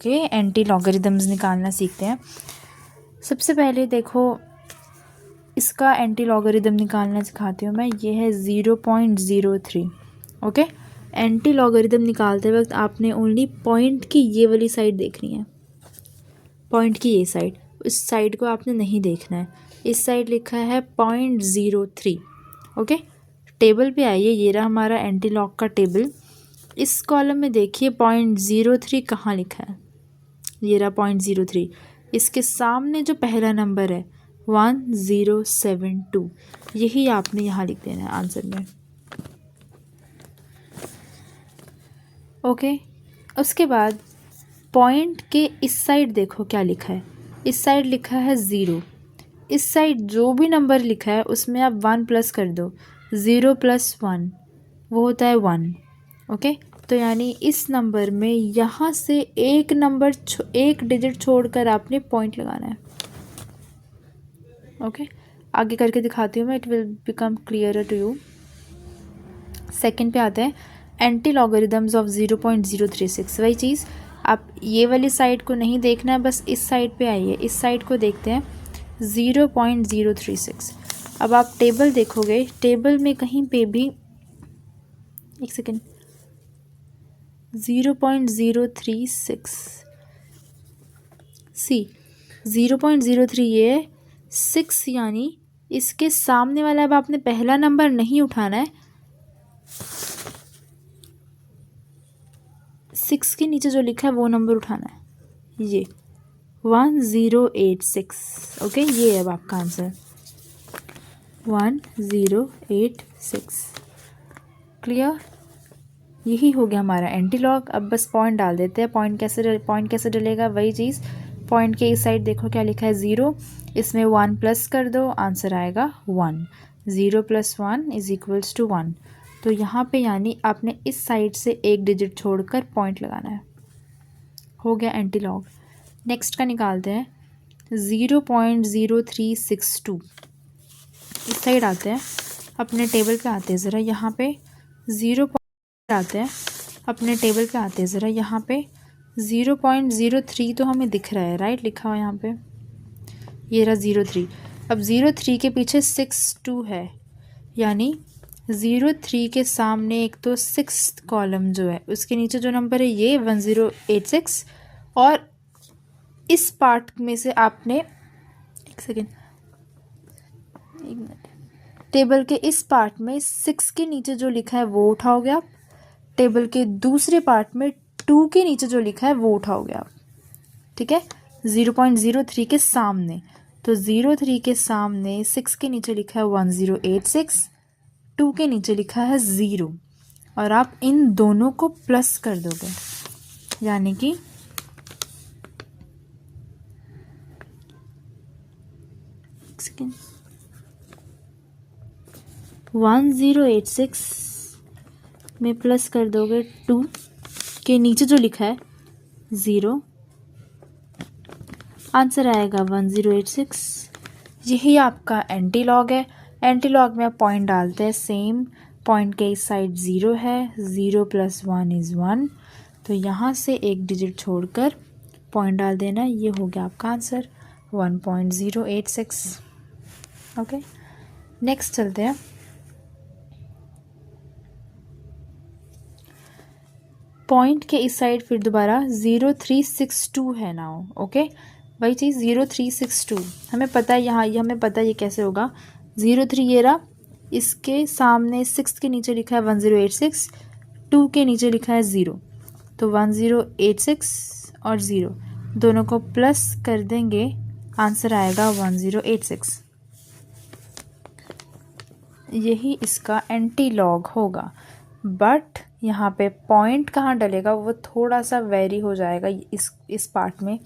के anti logarithms निकालना सीखते हैं। सबसे पहले देखो इसका एंटी लॉगरिदम निकालना सिखाती हूँ मैं। ये है 0.03। ओके, एंटी लॉगरिदम निकालते वक्त आपने ओनली पॉइंट की ये वाली साइड देखनी है, पॉइंट की ये साइड, इस साइड को आपने नहीं देखना है। इस साइड लिखा है 0.03। ओके, टेबल पे आइए, ये रहा हमारा एंटी लॉग का टेबल। इस कॉलम में देखिए 0.03 कहाँ लिखा है, ये रहा 0.03। इसके सामने जो पहला नंबर है 1072, यही आपने यहाँ लिख देना है आंसर में। ओके, उसके बाद पॉइंट के इस साइड देखो क्या लिखा है, इस साइड लिखा है 0। इस साइड जो भी नंबर लिखा है उसमें आप 1 प्लस कर दो, 0 + 1 वो होता है 1। ओके, तो यानी इस नंबर में यहाँ से एक नंबर एक डिजिट छोड़कर आपने पॉइंट लगाना है। ओके, आगे करके दिखाती हूँ मैं, it will become clearer to you. Second पे आते हैं, एंटी लॉगरिदम्स ऑफ 0.036। वही चीज़, आप ये वाली साइड को नहीं देखना है, बस इस साइड पे आइए, इस साइड को देखते हैं 0.036। अब आप टेबल देखोगे, टेबल में कहीं पे भी, एक सेकेंड, 0.036 सी 0.03 ये 6, यानी इसके सामने वाला, अब आपने पहला नंबर नहीं उठाना है, 6 के नीचे जो लिखा है वो नंबर उठाना है, ये 1086। ओके, ये है अब आपका आंसर 1086। क्लियर, यही हो गया हमारा एंटी लॉग। अब बस पॉइंट डाल देते हैं। पॉइंट कैसे डलेगा, वही चीज़, पॉइंट के इस साइड देखो क्या लिखा है 0, इसमें 1 प्लस कर दो, आंसर आएगा 1। 0 + 1 = 1। तो यहाँ पे यानी आपने इस साइड से एक डिजिट छोड़कर पॉइंट लगाना है। हो गया एंटी लॉग। नेक्स्ट का निकालते हैं 0.0362। इस साइड आते हैं, अपने टेबल पे आते हैं ज़रा, यहाँ पे 0.03 तो हमें दिख रहा है, राइट, लिखा हुआ यहाँ पे, ये रहा 03। अब 03 के पीछे 62 है, यानी 03 के सामने एक तो 6th कॉलम जो है उसके नीचे जो नंबर है ये 1086, और इस पार्ट में से आपने, एक सेकेंड, एक मिनट, टेबल के इस पार्ट में 6 के नीचे जो लिखा है वो उठाओगे आप, टेबल के दूसरे पार्ट में 2 के नीचे जो लिखा है वो उठाओगे आप, ठीक है। 0.03 के सामने, तो 03 के सामने 6 के नीचे लिखा है 1086, 2 के नीचे लिखा है 0, और आप इन दोनों को प्लस कर दोगे, यानी कि 1086 में प्लस कर दोगे 2 के नीचे जो लिखा है 0, आंसर आएगा 1086। यही आपका एंटी लॉग है। एंटी लॉग में आप पॉइंट डालते हैं, सेम पॉइंट के इस साइड 0 है, 0 + 1 = 1, तो यहाँ से एक डिजिट छोड़कर पॉइंट डाल देना, ये हो गया आपका आंसर 1.086। ओके, नेक्स्ट चलते हैं। पॉइंट के इस साइड फिर दोबारा 0362 है नाउ। ओके, वही चीज़ 0362 हमें पता है, यहाँ ये हमें पता है ये कैसे होगा। 03 ये रहा, इसके सामने 6 के नीचे लिखा है 1086, 2 के नीचे लिखा है 0, तो 1086 और 0 दोनों को प्लस कर देंगे, आंसर आएगा 1086। यही इसका एंटी लॉग होगा। बट यहाँ पे पॉइंट कहाँ डलेगा वो थोड़ा सा वेरी हो जाएगा इस पार्ट में,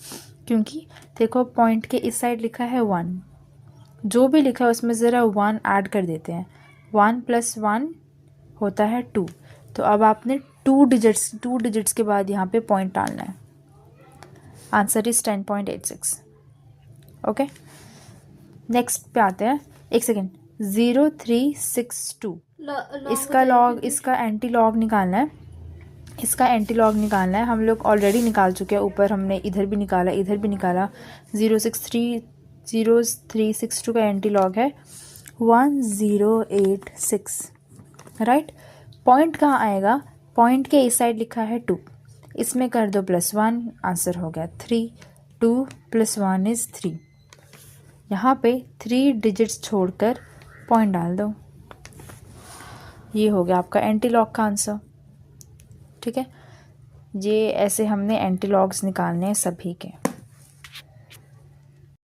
क्योंकि देखो पॉइंट के इस साइड लिखा है 1, जो भी लिखा है उसमें ज़रा 1 ऐड कर देते हैं, 1 + 1 होता है 2, तो अब आपने 2 डिजिट्स के बाद यहाँ पे पॉइंट डालना है, आंसर इज़ 10.86। ओके, नेक्स्ट पे आते हैं, एक सेकेंड, 0362 इसका एंटी लॉग निकालना है। इसका एंटीलॉग निकालना है। हम लोग ऑलरेडी निकाल चुके हैं, ऊपर हमने इधर भी निकाला, इधर भी निकाला। 0.362 का एंटीलॉग है 1086, राइट। पॉइंट कहाँ आएगा? पॉइंट के इस साइड लिखा है 2, इसमें कर दो +1, आंसर हो गया 3। 2 + 1 इज़ 3। यहाँ पे 3 डिजिट्स छोड़कर पॉइंट डाल दो। ये हो गया आपका एंटीलॉग का आंसर, ठीक है। ये ऐसे हमने एंटीलॉग्स निकालने हैं सभी के।